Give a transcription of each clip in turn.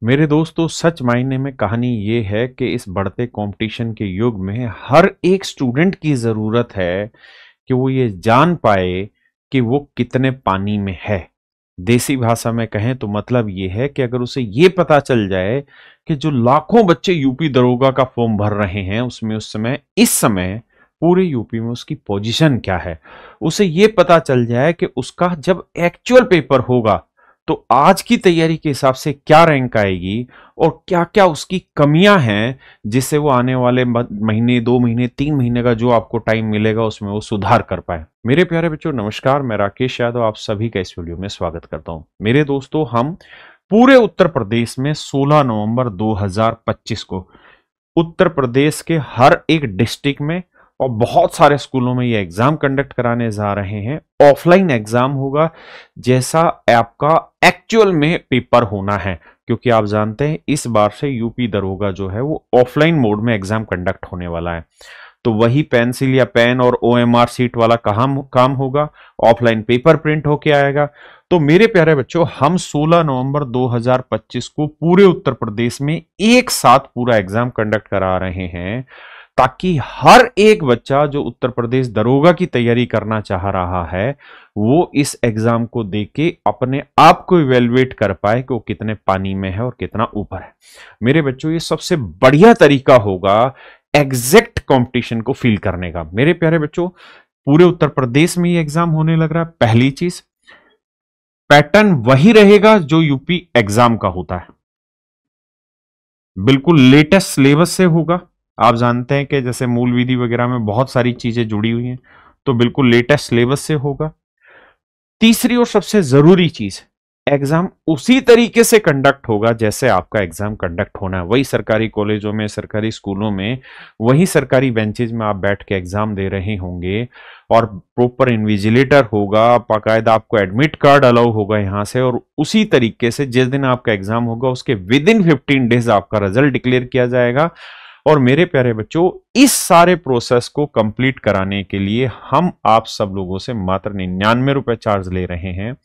मेरे दोस्तों, सच मायने में कहानी ये है कि इस बढ़ते कंपटीशन के युग में हर एक स्टूडेंट की ज़रूरत है कि वो ये जान पाए कि वो कितने पानी में है। देसी भाषा में कहें तो मतलब ये है कि अगर उसे ये पता चल जाए कि जो लाखों बच्चे यूपी दरोगा का फॉर्म भर रहे हैं, उसमें इस समय पूरे यूपी में उसकी पोजीशन क्या है, उसे ये पता चल जाए कि उसका जब एक्चुअल पेपर होगा तो आज की तैयारी के हिसाब से क्या रैंक आएगी और क्या-क्या उसकी कमियां हैं, जिससे वो आने वाले महीने, 2 महीने, 3 महीने का जो आपको टाइम मिलेगा उसमें वो सुधार कर पाए। मेरे प्यारे बच्चों, नमस्कार। मैं राकेश यादव आप सभी का इस वीडियो में स्वागत करता हूं। मेरे दोस्तों, हम पूरे उत्तर प्रदेश में 16 नवंबर 2025 को उत्तर प्रदेश के हर एक डिस्ट्रिक्ट में और बहुत सारे स्कूलों में ये एग्जाम कंडक्ट कराने जा रहे हैं। ऑफलाइन एग्जाम होगा, जैसा आपका एक्चुअल में पेपर होना है, क्योंकि आप जानते हैं इस बार से यूपी दरोगा जो है वो ऑफलाइन मोड में एग्जाम कंडक्ट होने वाला है। तो वही पेंसिल या पेन और ओएमआर सीट वाला काम होगा, ऑफलाइन पेपर प्रिंट होके आएगा। तो मेरे प्यारे बच्चों, हम 16 नवंबर 2025 को पूरे उत्तर प्रदेश में एक साथ पूरा एग्जाम कंडक्ट करा रहे हैं, ताकि हर एक बच्चा जो उत्तर प्रदेश दरोगा की तैयारी करना चाह रहा है वो इस एग्जाम को देख के अपने आप को इवेलुएट कर पाए कि वो कितने पानी में है और कितना ऊपर है। मेरे बच्चों, ये सबसे बढ़िया तरीका होगा एग्जैक्ट कंपटीशन को फील करने का। मेरे प्यारे बच्चों, पूरे उत्तर प्रदेश में ये एग्जाम होने लग रहा है। पहली चीज, पैटर्न वही रहेगा जो यूपी एग्जाम का होता है, बिल्कुल लेटेस्ट सिलेबस से होगा। आप जानते हैं कि जैसे मूल विधि वगैरह में बहुत सारी चीजें जुड़ी हुई हैं, तो बिल्कुल लेटेस्ट सिलेबस से होगा। तीसरी और सबसे जरूरी चीज, एग्जाम उसी तरीके से कंडक्ट होगा जैसे आपका एग्जाम कंडक्ट होना है। वही सरकारी कॉलेजों में, सरकारी स्कूलों में, वही सरकारी बेंचेज में आप बैठ के एग्जाम दे रहे होंगे और प्रॉपर इन्विजिलेटर होगा, बाकायदा आपको एडमिट कार्ड अलाउ होगा यहां से। और उसी तरीके से जिस दिन आपका एग्जाम होगा उसके विद इन 15 डेज आपका रिजल्ट डिक्लेयर किया जाएगा। और मेरे प्यारे बच्चों, इस सारे प्रोसेस को कंप्लीट कराने के लिए हम आप सब लोगों से मात्र 99 रुपए चार्ज ले रहे हैं।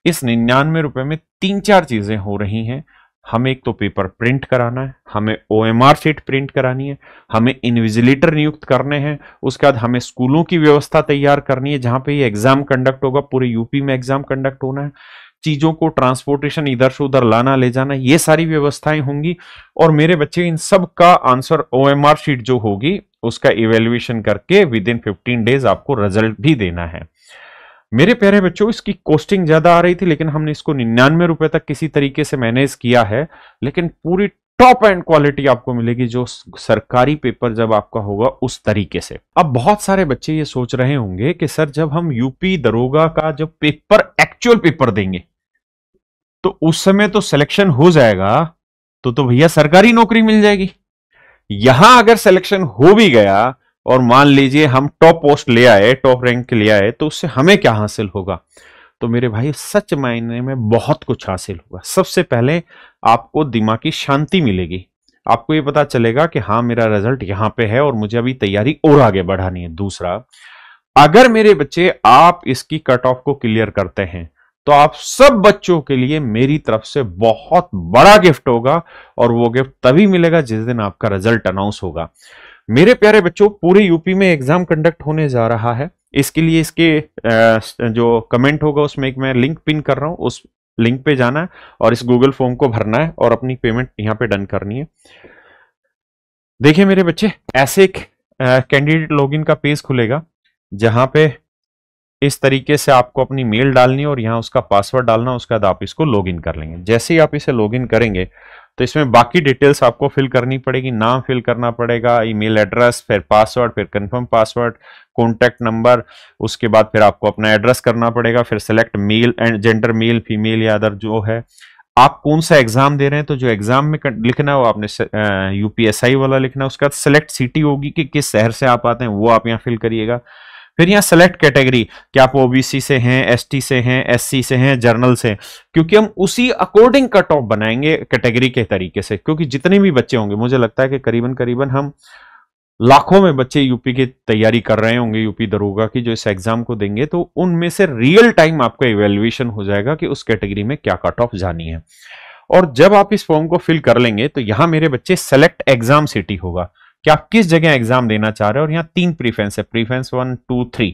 इस 99 रुपए में 3-4 चीजें हो रही हैं। हमें एक तो पेपर प्रिंट कराना है, हमें ओएमआर शीट प्रिंट करानी है, हमें इन्विजिलेटर नियुक्त करने हैं, उसके बाद हमें स्कूलों की व्यवस्था तैयार करनी है जहां पे ये एग्जाम कंडक्ट होगा। पूरे यूपी में एग्जाम कंडक्ट होना है। चीजों को ट्रांसपोर्टेशन इधर से उधर लाना ले जाना, ये सारी व्यवस्थाएं होंगी। और मेरे बच्चे, इन सब का आंसर ओएमआर शीट जो होगी उसका इवेल्युएशन करके विद इन 15 डेज आपको रिजल्ट भी देना है। मेरे प्यारे बच्चों, इसकी कॉस्टिंग ज्यादा आ रही थी, लेकिन हमने इसको 99 रुपए तक किसी तरीके से मैनेज किया है। लेकिन पूरी टॉप एंड क्वालिटी आपको मिलेगी जो सरकारी पेपर जब आपका होगा उस तरीके से। अब बहुत सारे बच्चे ये सोच रहे होंगे कि सर, जब हम यूपी दरोगा का जब पेपर एक्चुअल पेपर देंगे तो उस समय तो सिलेक्शन हो जाएगा, तो भैया सरकारी नौकरी मिल जाएगी। यहां अगर सिलेक्शन हो भी गया और मान लीजिए हम टॉप पोस्ट ले आए, टॉप रैंक ले आए, तो उससे हमें क्या हासिल होगा? तो मेरे भाई, सच मायने में बहुत कुछ हासिल होगा। सबसे पहले आपको दिमागी शांति मिलेगी। आपको ये पता चलेगा कि हाँ, मेरा रिजल्ट यहां पे है और मुझे अभी तैयारी और आगे बढ़ानी है। दूसरा, अगर मेरे बच्चे आप इसकी कट ऑफ को क्लियर करते हैं तो आप सब बच्चों के लिए मेरी तरफ से बहुत बड़ा गिफ्ट होगा, और वो गिफ्ट तभी मिलेगा जिस दिन आपका रिजल्ट अनाउंस होगा। मेरे प्यारे बच्चों, पूरे यूपी में एग्जाम कंडक्ट होने जा रहा है। इसके लिए इसके जो कमेंट होगा उसमें एक मैं लिंक पिन कर रहा हूं, उस लिंक पे जाना है और इस गूगल फॉर्म को भरना है और अपनी पेमेंट यहां पे डन करनी है। देखिए मेरे बच्चे, ऐसे एक कैंडिडेट लॉगिन का पेज खुलेगा जहां पे इस तरीके से आपको अपनी मेल डालनी है और यहाँ उसका पासवर्ड डालना। उसके बाद आप इसको लॉगिन कर लेंगे। जैसे ही आप इसे लॉगिन करेंगे तो इसमें बाकी डिटेल्स आपको फिल करनी पड़ेगी। नाम फिल करना पड़ेगा, ईमेल एड्रेस, फिर पासवर्ड, फिर कंफर्म पासवर्ड, कॉन्टैक्ट नंबर, उसके बाद फिर आपको अपना एड्रेस करना पड़ेगा, फिर select male and gender, male female या अदर जो है, आप कौन सा एग्जाम दे रहे हैं। तो जो एग्जाम में लिखना है वो आपने यूपीएसआई वाला लिखना है। उसके बाद सेलेक्ट सिटी होगी कि किस शहर से आप आते हैं, वो आप यहाँ फिल करिएगा। फिर यहाँ सेलेक्ट कैटेगरी, क्या आप ओबीसी से हैं, एसटी से हैं, एससी से हैं, जर्नल से, क्योंकि हम उसी अकॉर्डिंग कट ऑफ बनाएंगे कैटेगरी के तरीके से। क्योंकि जितने भी बच्चे होंगे, मुझे लगता है कि करीबन हम लाखों में बच्चे यूपी की तैयारी कर रहे होंगे, यूपी दरोगा की, जो इस एग्जाम को देंगे, तो उनमें से रियल टाइम आपका इवेल्युएशन हो जाएगा कि उस कैटेगरी में क्या कट ऑफ जानी है। और जब आप इस फॉर्म को फिल कर लेंगे तो यहां मेरे बच्चे सेलेक्ट एग्जाम सिटी होगा कि आप किस जगह एग्जाम देना चाह रहे हैं, और यहाँ 3 प्रीफरेंस है, प्रीफरेंस 1 2 3।